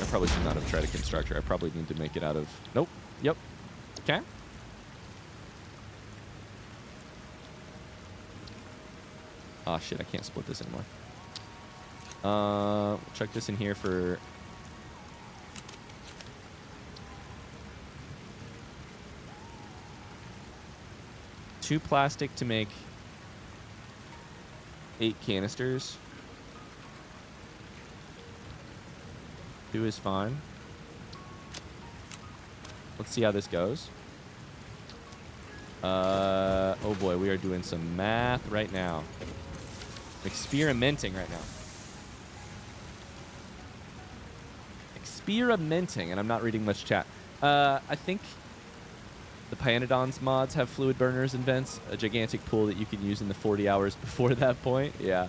I probably should not have tried a constructor. I probably need to make it out of... Nope. Yep. Okay. Oh, shit. I can't split this anymore. Chuck this in here for... two plastic to make 8 canisters. 2 is fine. Let's see how this goes. Oh boy, we are doing some math right now. Experimenting right now. Experimenting, and I'm not reading much chat. I think the Pyanodons mods have fluid burners and vents, a gigantic pool that you can use in the 40 hours before that point. Yeah.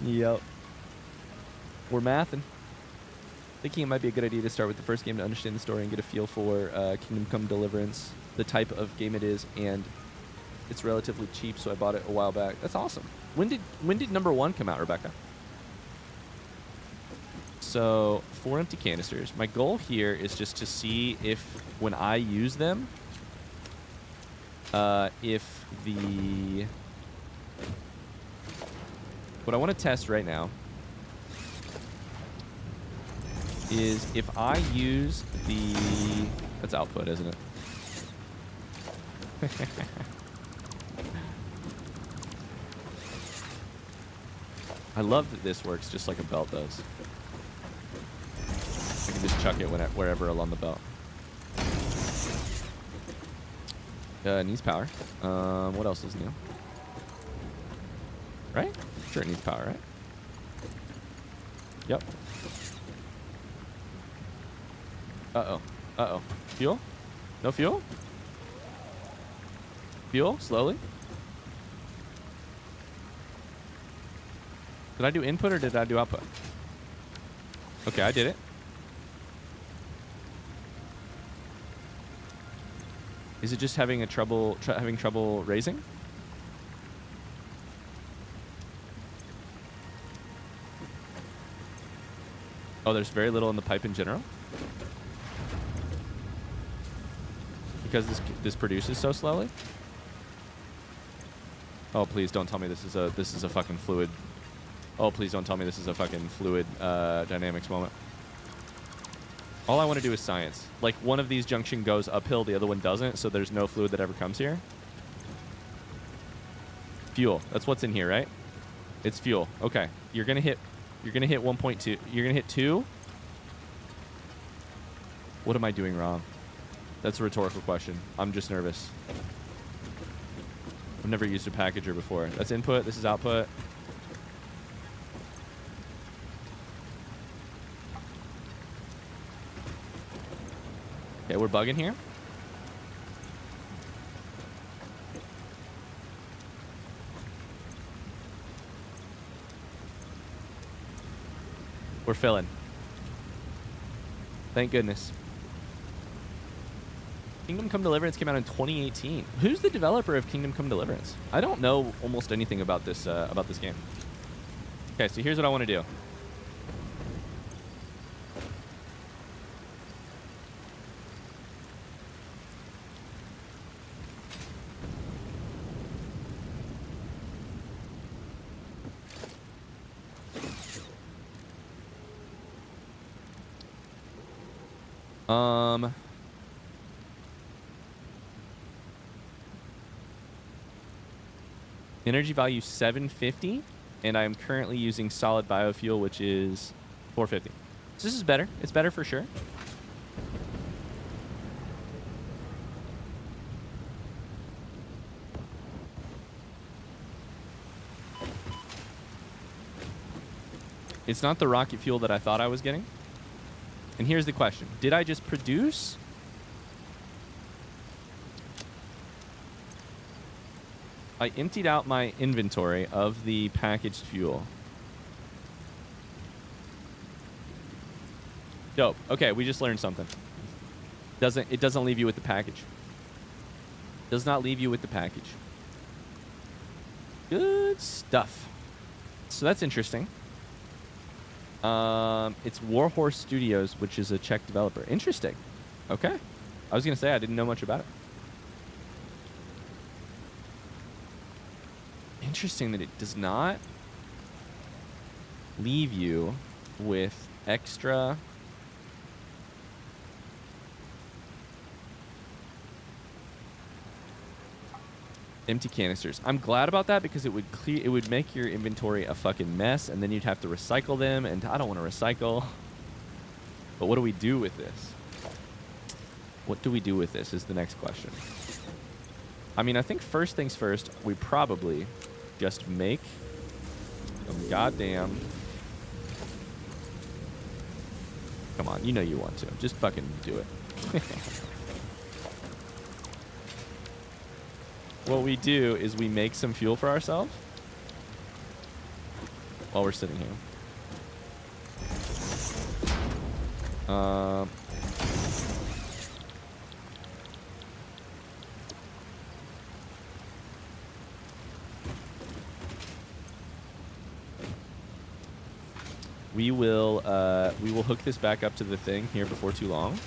Yep. We're mathing. Thinking it might be a good idea to start with the first game to understand the story and get a feel for Kingdom Come Deliverance, the type of game it is, and it's relatively cheap, so I bought it a while back. That's awesome. When did number 1 come out, Rebecca? So 4 empty canisters. My goal here is just to see if when I use them, if the... What I want to test right now is if I use the... That's output, isn't it? I love that this works just like a belt does. I can just chuck it wherever along the belt. Needs power. What else is new? Right? Sure, it needs power, right? Yep. Uh-oh. Uh-oh. Fuel? No fuel? Fuel? Slowly? Did I do input or did I do output? Okay, I did it. Is it just having trouble raising? Oh, there's very little in the pipe in general? Because this produces so slowly? Oh, please don't tell me this is a fucking fluid. Oh, please don't tell me this is a fucking fluid dynamics moment. All I want to do is science. Like, one of these junction goes uphill, the other one doesn't, so there's no fluid that ever comes here. Fuel. That's what's in here, right? It's fuel. Okay. You're gonna hit 1.2. You're gonna hit 2. What am I doing wrong? That's a rhetorical question. I'm just nervous. I've never used a packager before. That's input. This is output. Okay, we're bugging here. We're filling. Thank goodness. Kingdom Come Deliverance came out in 2018. Who's the developer of Kingdom Come Deliverance? I don't know almost anything about this game. Okay, so here's what I want to do. Energy value 750, and I am currently using solid biofuel, which is 450. So this is better. It's better for sure. It's not the rocket fuel that I thought I was getting. And here's the question. Did I just produce? I emptied out my inventory of the packaged fuel. Dope. Okay, we just learned something. It doesn't leave you with the package. Does not leave you with the package. Good stuff. So that's interesting. It's Warhorse Studios, which is a Czech developer. Interesting. Okay. I was gonna say I didn't know much about it. Interesting that it does not leave you with extra empty canisters. I'm glad about that because it would make your inventory a fucking mess, and then you'd have to recycle them, and I don't want to recycle. But what do we do with this? What do we do with this is the next question. I mean, I think first things first, we probably just make some goddamn... Come on, you know you want to. Just fucking do it. What we do is we make some fuel for ourselves while we're sitting here. We will hook this back up to the thing here before too long.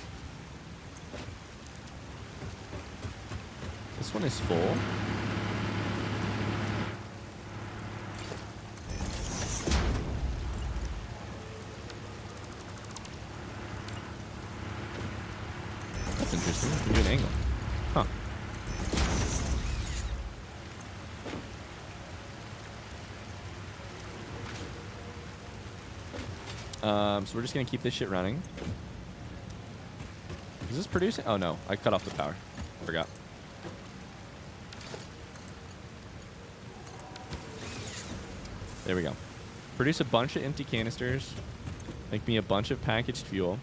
This one is full. That's interesting. We can do an angle. Huh. So we're just gonna keep this shit running. Is this producing? Oh no, I cut off the power. Forgot. There we go. Produce a bunch of empty canisters. Make me a bunch of packaged fuel.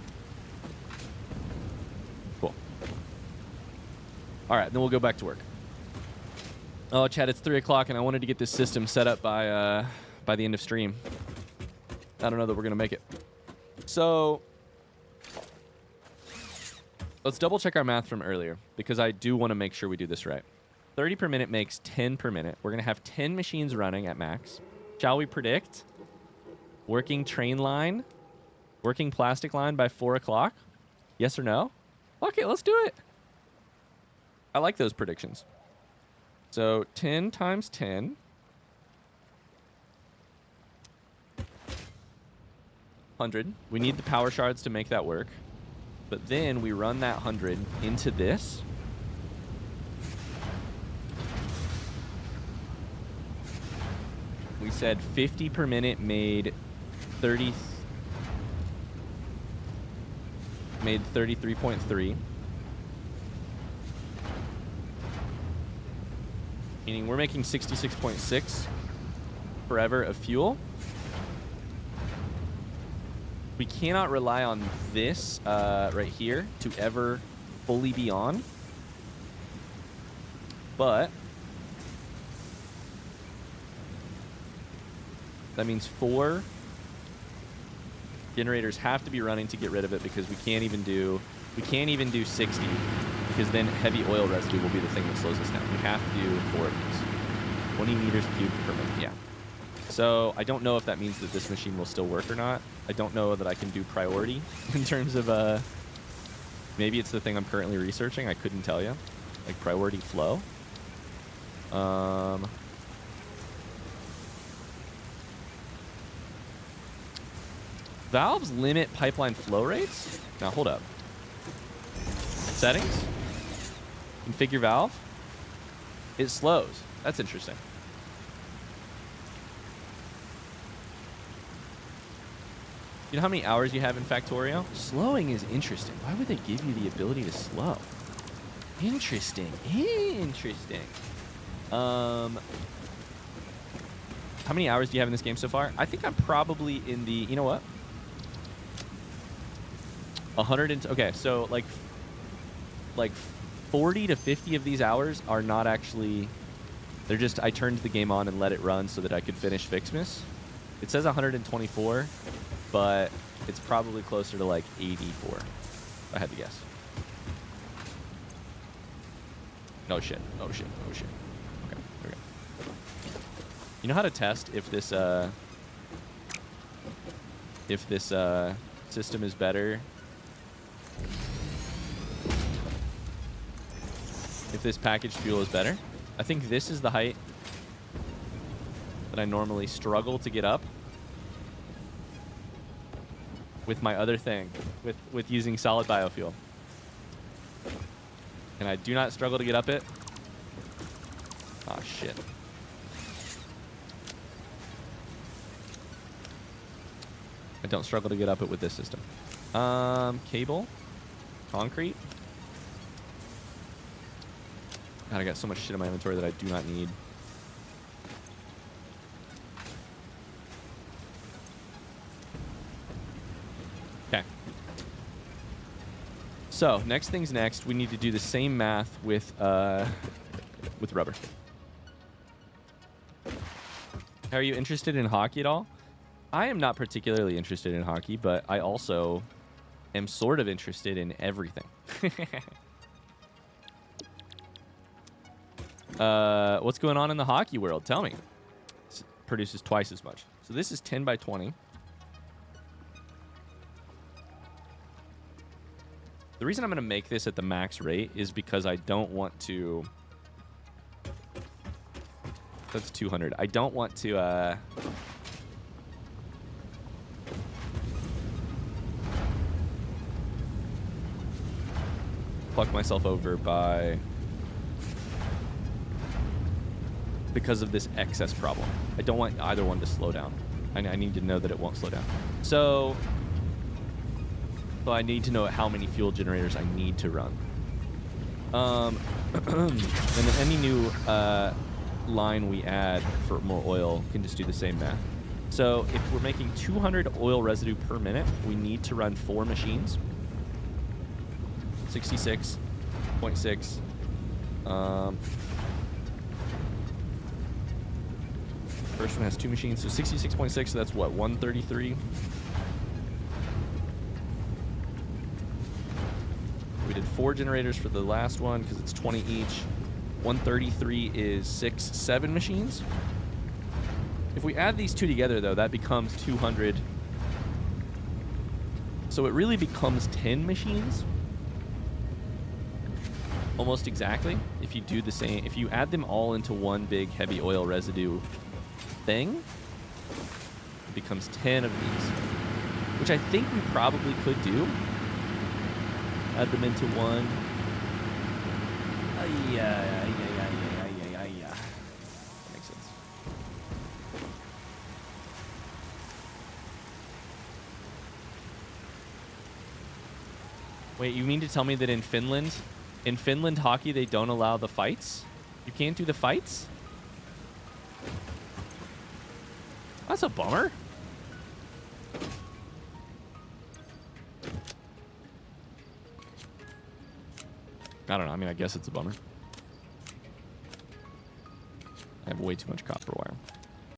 Cool. All right, then we'll go back to work. Oh, Chad, it's 3 o'clock, and I wanted to get this system set up by the end of stream. I don't know that we're going to make it. So let's double check our math from earlier because I do want to make sure we do this right. 30 per minute makes 10 per minute. We're going to have 10 machines running at max. Shall we predict working train line, working plastic line by 4 o'clock? Yes or no? Okay, let's do it. I like those predictions. So 10 times 10. 100. We need the power shards to make that work. But then we run that 100 into this. We said 50 per minute made 33.3. Meaning we're making 66.6 forever of fuel. We cannot rely on this right here to ever fully be on. But that means 4 generators have to be running to get rid of it because we can't even do 60 because then heavy oil residue will be the thing that slows us down. We have to do 4 of these. 20 meters cubed per minute. Yeah. So I don't know if that means that this machine will still work or not. I don't know that I can do priority in terms of maybe it's the thing I'm currently researching. I couldn't tell you. Like priority flow. Valves limit pipeline flow rates? Now hold up. Settings? Configure valve? It slows. That's interesting. You know how many hours you have in Factorio? Slowing is interesting. Why would they give you the ability to slow? Interesting. Interesting. How many hours do you have in this game so far? I think I'm probably in the... You know what? 100 and... Okay, so like 40 to 50 of these hours are not actually... They're just... I turned the game on and let it run so that I could finish Fixmas. It says 124, but it's probably closer to like 84, if I had to guess. No shit. Oh shit. Oh shit. Okay, there we go. You know how to test if this system is better? If this packaged fuel is better? I think this is the height that I normally struggle to get up with my other thing, with using solid biofuel. And I do not struggle to get up it. Oh shit. I don't struggle to get up it with this system. Cable. Concrete. God, I got so much shit in my inventory that I do not need. Okay. So, next thing's next. We need to do the same math with rubber. Are you interested in hockey at all? I am not particularly interested in hockey, but I also am sort of interested in everything. What's going on in the hockey world? Tell me. It produces twice as much. So this is 10 by 20. The reason I'm going to make this at the max rate is because I don't want to... That's 200. I don't want to... fuck myself over by... because of this excess problem. I don't want either one to slow down. I need to know that it won't slow down. So I need to know how many fuel generators I need to run. And then any new line we add for more oil can just do the same math. So if we're making 200 oil residue per minute, we need to run 4 machines. 66.6. First one has 2 machines, so 66.6, so that's what, 133? We did 4 generators for the last one because it's 20 each. 133 is 7 machines. If we add these two together, though, that becomes 200. So it really becomes 10 machines. Almost exactly. If you do the same, if you add them all into one big heavy oil residue thing, it becomes 10 of these, which I think we probably could do. Add them into one. Yeah. That makes sense. Wait, you mean to tell me that in Finland hockey, they don't allow the fights? You can't do the fights? That's a bummer. I don't know. I mean, I guess it's a bummer. I have way too much copper wire.